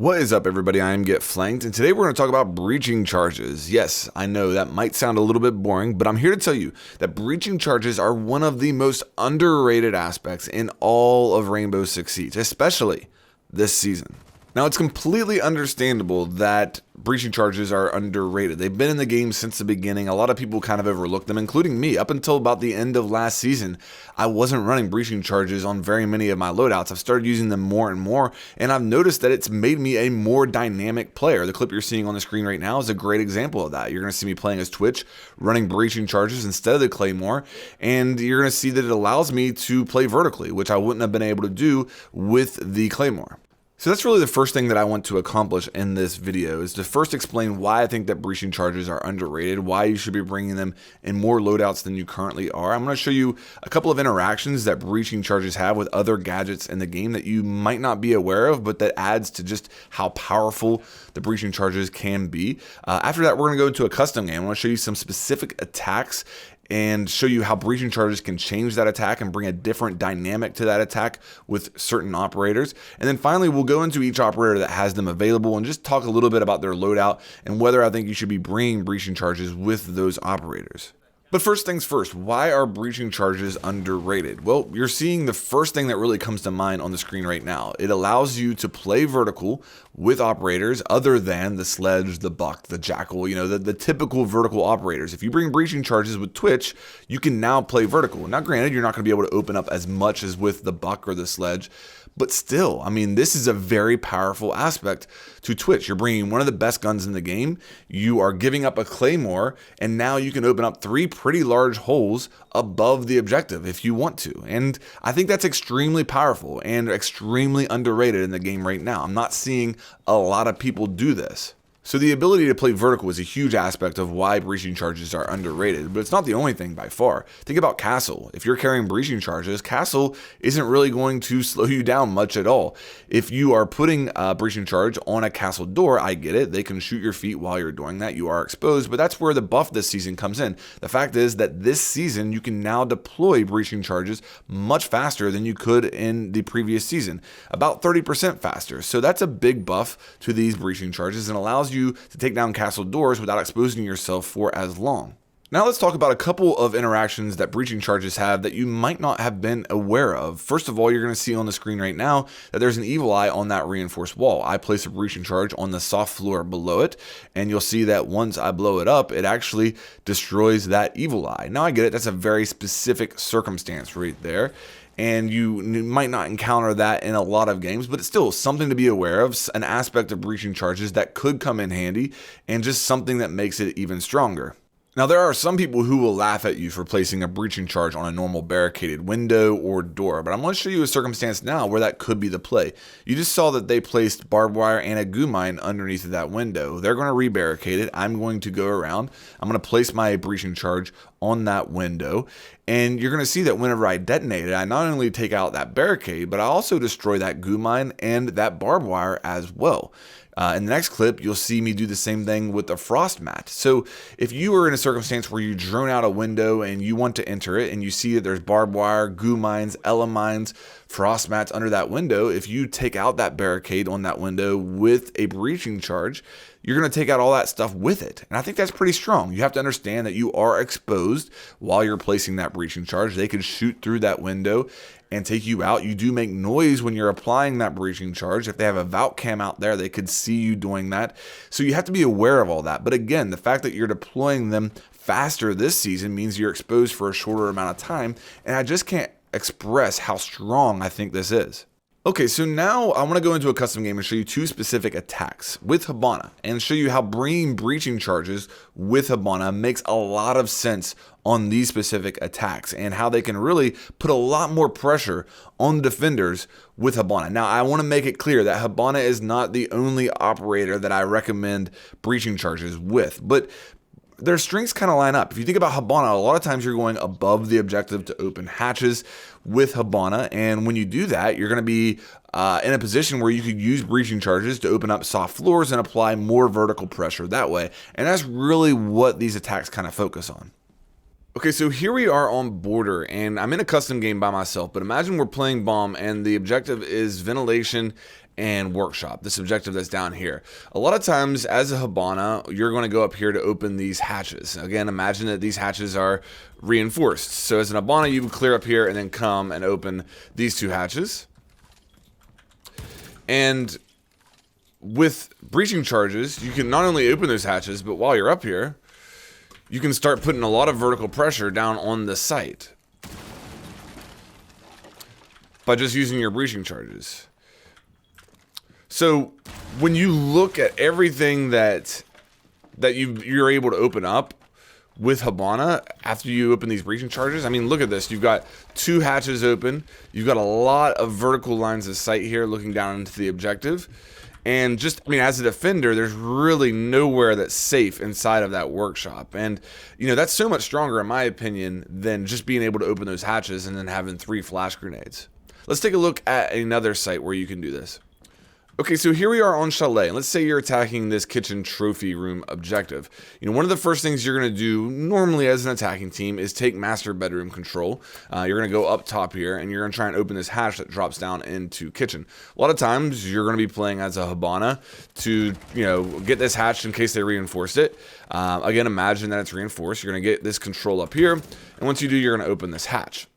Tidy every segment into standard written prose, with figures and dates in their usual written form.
What is up, everybody? I am Get Flanked, and today we're going to talk about breaching charges. Yes, I know that might sound a little bit boring, but I'm here to tell you that breaching charges are one of the most underrated aspects in all of Rainbow Six Siege, especially this season. Now, it's completely understandable that breaching charges are underrated. They've been in the game since the beginning. A lot of people kind of overlook them, including me. Up until about the end of last season, I wasn't running breaching charges on very many of my loadouts. I've started using them more and more, and I've noticed that it's made me a more dynamic player. The clip you're seeing on the screen right now is a great example of that. You're going to see me playing as Twitch, running breaching charges instead of the Claymore, and you're going to see that it allows me to play vertically, which I wouldn't have been able to do with the Claymore. So that's really the first thing that I want to accomplish in this video, is to first explain why I think that breaching charges are underrated, why you should be bringing them in more loadouts than you currently are. I'm going to show you a couple of interactions that breaching charges have with other gadgets in the game that you might not be aware of, but that adds to just how powerful the breaching charges can be. After that, we're going to go into a custom game. I want to show you some specific attacks and show you how breaching charges can change that attack and bring a different dynamic to that attack with certain operators. And then finally, we'll go into each operator that has them available and just talk a little bit about their loadout and whether I think you should be bringing breaching charges with those operators. But first things first, why are breaching charges underrated? Well, you're seeing the first thing that really comes to mind on the screen right now. It allows you to play vertical with operators other than the Sledge, the Buck, the Jackal, the typical vertical operators. If you bring breaching charges with Twitch, you can now play vertical. Now, granted, you're not going to be able to open up as much as with the Buck or the Sledge, but still, I mean, this is a very powerful aspect to Twitch. You're bringing one of the best guns in the game, you are giving up a Claymore, and now you can open up 3 pretty large holes above the objective if you want to. And I think that's extremely powerful and extremely underrated in the game right now. I'm not seeing a lot of people do this. So the ability to play vertical is a huge aspect of why breaching charges are underrated, but it's not the only thing by far. Think about Castle. If you're carrying breaching charges, Castle isn't really going to slow you down much at all. If you are putting a breaching charge on a Castle door, I get it. They can shoot your feet while you're doing that. You are exposed, but that's where the buff this season comes in. The fact is that this season, you can now deploy breaching charges much faster than you could in the previous season, about 30% faster. So that's a big buff to these breaching charges and allows you to take down castle doors without exposing yourself for as long. Now let's talk about a couple of interactions that breaching charges have that you might not have been aware of. First of all, you're going to see on the screen right now that there's an evil eye on that reinforced wall. I place a breaching charge on the soft floor below it, and you'll see that once I blow it up, it actually destroys that evil eye. Now I get it, that's a very specific circumstance right there, and you might not encounter that in a lot of games, but it's still something to be aware of, an aspect of breaching charges that could come in handy, and just something that makes it even stronger. Now, there are some people who will laugh at you for placing a breaching charge on a normal barricaded window or door, but I'm going to show you a circumstance now where that could be the play. You just saw that they placed barbed wire and a goo mine underneath of that window. They're going to re-barricade it. I'm going to go around. I'm going to place my breaching charge on that window, and you're going to see that whenever I detonate it, I not only take out that barricade, but I also destroy that goo mine and that barbed wire as well. In the next clip, you'll see me do the same thing with the frost mat. So if you are in a circumstance where you drone out a window and you want to enter it and you see that there's barbed wire, goo mines, ele mines, frost mats under that window, if you take out that barricade on that window with a breaching charge, you're going to take out all that stuff with it. And I think that's pretty strong. You have to understand that you are exposed while you're placing that breaching charge. They could shoot through that window and take you out. You do make noise when you're applying that breaching charge. If they have a vault cam out there, they could see you doing that. So you have to be aware of all that. But again, the fact that you're deploying them faster this season means you're exposed for a shorter amount of time. And I just can't express how strong I think this is. Okay, so now I want to go into a custom game and show you 2 specific attacks with Hibana and show you how bringing breaching charges with Hibana makes a lot of sense on these specific attacks and how they can really put a lot more pressure on the defenders with Hibana. Now, I want to make it clear that Hibana is not the only operator that I recommend breaching charges with, but their strengths kind of line up. If you think about Hibana, a lot of times you're going above the objective to open hatches with Hibana, and when you do that, you're going to be in a position where you could use breaching charges to open up soft floors and apply more vertical pressure that way, and that's really what these attacks kind of focus on. Okay, so here we are on border, and I'm in a custom game by myself, but imagine we're playing bomb, and the objective is ventilation and workshop, this objective that's down here. A lot of times as a Hibana, you're going to go up here to open these hatches. Again, imagine that these hatches are reinforced. So as an Hibana, you would clear up here and then come and open these 2 hatches. And with breaching charges, you can not only open those hatches, but while you're up here, you can start putting a lot of vertical pressure down on the site by just using your breaching charges. So when you look at everything that you're able to open up with Hibana after you open these breaching charges, I mean, look at this. You've got 2 hatches open. You've got a lot of vertical lines of sight here looking down into the objective. And just, I mean, as a defender, there's really nowhere that's safe inside of that workshop. And, you know, that's so much stronger, in my opinion, than just being able to open those hatches and then having 3 flash grenades. Let's take a look at another site where you can do this. Okay, so here we are on Chalet, and let's say you're attacking this kitchen trophy room objective. You know, one of the first things you're going to do normally as an attacking team is take master bedroom control. You're going to go up top here, and you're going to try and open this hatch that drops down into kitchen. A lot of times, you're going to be playing as a Hibana to, you know, get this hatch in case they reinforced it. Again, imagine that it's reinforced. You're going to get this control up here, and once you do, you're going to open this hatch.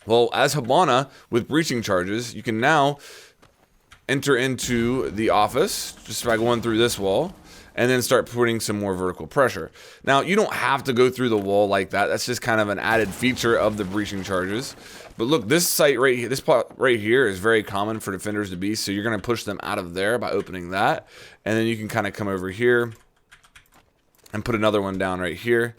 Well, as Hibana, with breaching charges, you can now enter into the office just by going through this wall and then start putting some more vertical pressure. Now, you don't have to go through the wall like that. That's just kind of an added feature of the breaching charges. But look, this site right here, this spot right here is very common for defenders to be. So you're going to push them out of there by opening that. And then you can kind of come over here and put another one down right here.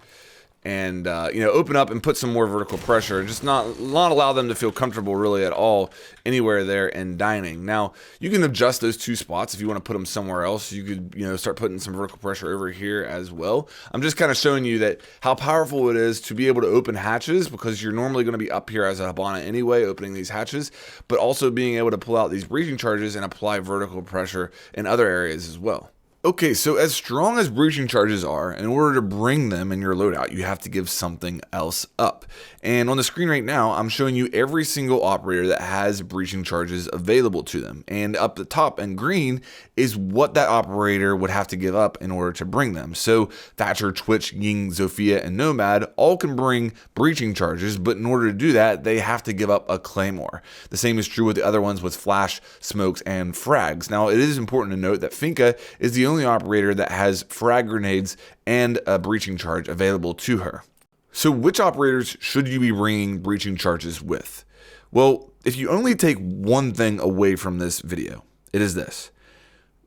And, you know, open up and put some more vertical pressure and just not allow them to feel comfortable really at all anywhere there in dining. Now, you can adjust those 2 spots if you want to put them somewhere else. You could, you know, start putting some vertical pressure over here as well. I'm just kind of showing you that how powerful it is to be able to open hatches, because you're normally going to be up here as a Hibana anyway, opening these hatches, but also being able to pull out these breaching charges and apply vertical pressure in other areas as well. Okay, so as strong as breaching charges are, in order to bring them in your loadout, you have to give something else up. And on the screen right now, I'm showing you every single operator that has breaching charges available to them. And up the top in green is what that operator would have to give up in order to bring them. So Thatcher, Twitch, Ying, Zofia, and Nomad all can bring breaching charges, but in order to do that, they have to give up a Claymore. The same is true with the other ones with Flash, Smokes, and Frags. Now, it is important to note that Finka is the only operator that has frag grenades and a breaching charge available to her. So which operators should you be bringing breaching charges with? Well, if you only take one thing away from this video, it is this.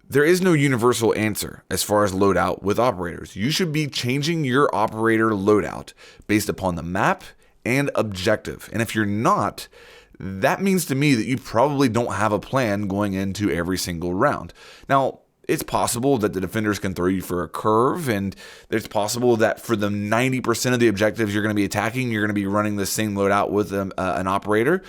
There is no universal answer as far as loadout with operators. You should be changing your operator loadout based upon the map and objective. And if you're not, that means to me that you probably don't have a plan going into every single round. Now, it's possible that the defenders can throw you for a curve, and it's possible that for the 90% of the objectives you're going to be attacking, you're going to be running the same loadout with an operator.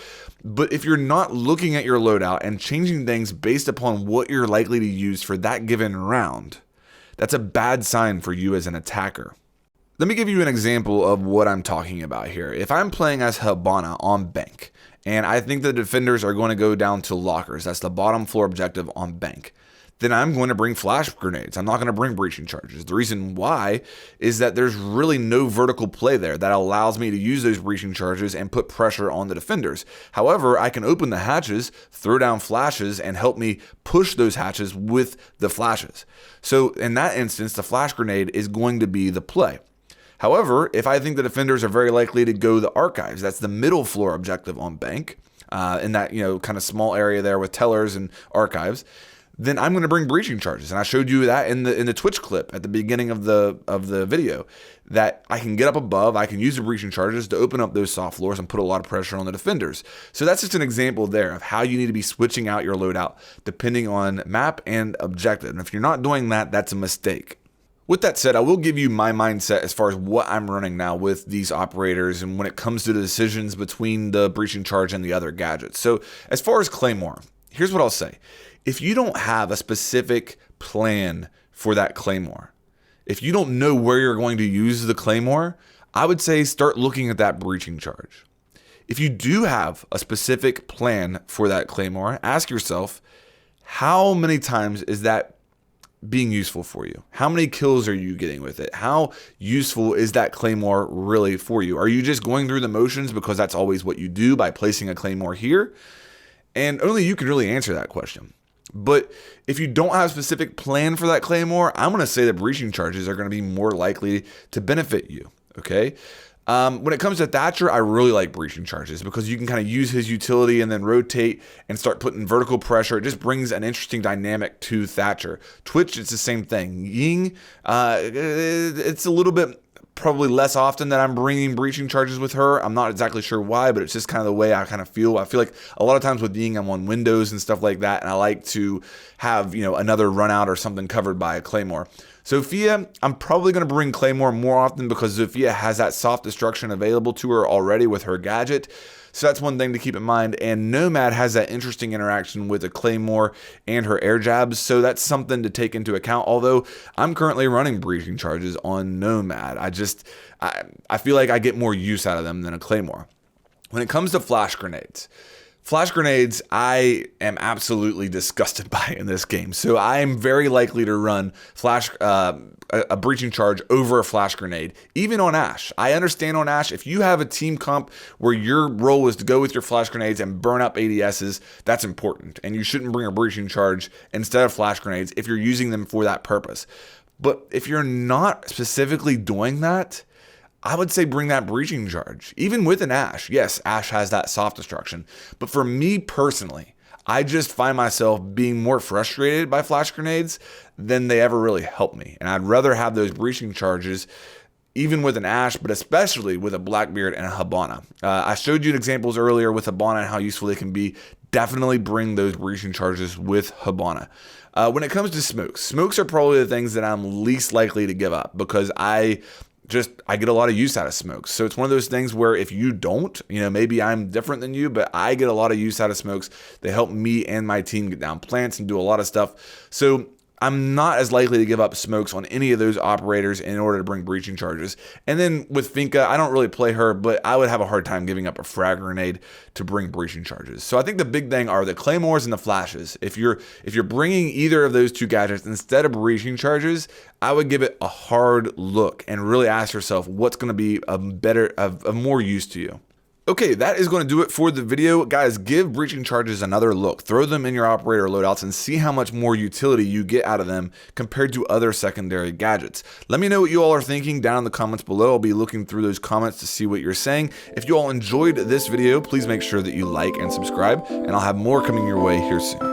But if you're not looking at your loadout and changing things based upon what you're likely to use for that given round, that's a bad sign for you as an attacker. Let me give you an example of what I'm talking about here. If I'm playing as Hibana on bank, and I think the defenders are going to go down to lockers, that's the bottom floor objective on bank, then I'm going to bring flash grenades. I'm not going to bring breaching charges. The reason why is that there's really no vertical play there that allows me to use those breaching charges and put pressure on the defenders. However, I can open the hatches, throw down flashes, and help me push those hatches with the flashes. So in that instance, the flash grenade is going to be the play. However, if I think the defenders are very likely to go the archives, that's the middle floor objective on bank, in that, you know, kind of small area there with tellers and archives, then I'm going to bring breaching charges. And I showed you that in the Twitch clip at the beginning of the video, that I can get up above, I can use the breaching charges to open up those soft floors and put a lot of pressure on the defenders. So that's just an example there of how you need to be switching out your loadout depending on map and objective. And if you're not doing that, that's a mistake. With that said, I will give you my mindset as far as what I'm running now with these operators and when it comes to the decisions between the breaching charge and the other gadgets. So as far as Claymore, here's what I'll say. If you don't have a specific plan for that Claymore, if you don't know where you're going to use the Claymore, I would say start looking at that breaching charge. If you do have a specific plan for that Claymore, ask yourself, how many times is that being useful for you? How many kills are you getting with it? How useful is that claymore really for you? Are you just going through the motions because that's always what you do by placing a claymore here? And only you can really answer that question. But if you don't have a specific plan for that claymore, I'm going to say that breaching charges are going to be more likely to benefit you, okay? When it comes to Thatcher, I really like breaching charges because you can kind of use his utility and then rotate and start putting vertical pressure. It just brings an interesting dynamic to Thatcher. Twitch, it's the same thing. Ying, it's a little bit probably less often that I'm bringing breaching charges with her. I'm not exactly sure why, but it's just kind of the way I kind of feel. I feel like a lot of times with Ying, I'm on windows and stuff like that, and I like to have, you know, another run out or something covered by a claymore. Sophia, I'm probably going to bring claymore more often because Sophia has that soft destruction available to her already with her gadget. So that's one thing to keep in mind. And Nomad has that interesting interaction with a claymore and her air jabs. So that's something to take into account. Although I'm currently running breaching charges on Nomad. I feel like I get more use out of them than a claymore. When it comes to flash grenades, I am absolutely disgusted by in this game. So I am very likely to run a breaching charge over a flash grenade, even on Ashe. I understand on Ashe, if you have a team comp where your role is to go with your flash grenades and burn up ADSs, that's important. And you shouldn't bring a breaching charge instead of flash grenades if you're using them for that purpose. But if you're not specifically doing that, I would say bring that breaching charge, even with an Ashe. Yes, Ashe has that soft destruction. But for me personally, I just find myself being more frustrated by flash grenades than they ever really help me. And I'd rather have those breaching charges, even with an Ashe, but especially with a Blackbeard and a Hibana. I showed you examples earlier with Hibana and how useful they can be. Definitely bring those breaching charges with Hibana. When it comes to smokes are probably the things that I'm least likely to give up because I get a lot of use out of smokes. So it's one of those things where if you don't, you know, maybe I'm different than you, but I get a lot of use out of smokes. They help me and my team get down plants and do a lot of stuff. So I'm not as likely to give up smokes on any of those operators in order to bring breaching charges. And then with Finka, I don't really play her, but I would have a hard time giving up a frag grenade to bring breaching charges. So I think the big thing are the claymores and the flashes. If you're bringing either of those two gadgets instead of breaching charges, I would give it a hard look and really ask yourself what's going to be of more use to you. Okay, that is going to do it for the video. Guys, give breaching charges another look. Throw them in your operator loadouts and see how much more utility you get out of them compared to other secondary gadgets. Let me know what you all are thinking down in the comments below. I'll be looking through those comments to see what you're saying. If you all enjoyed this video, please make sure that you like and subscribe, and I'll have more coming your way here soon.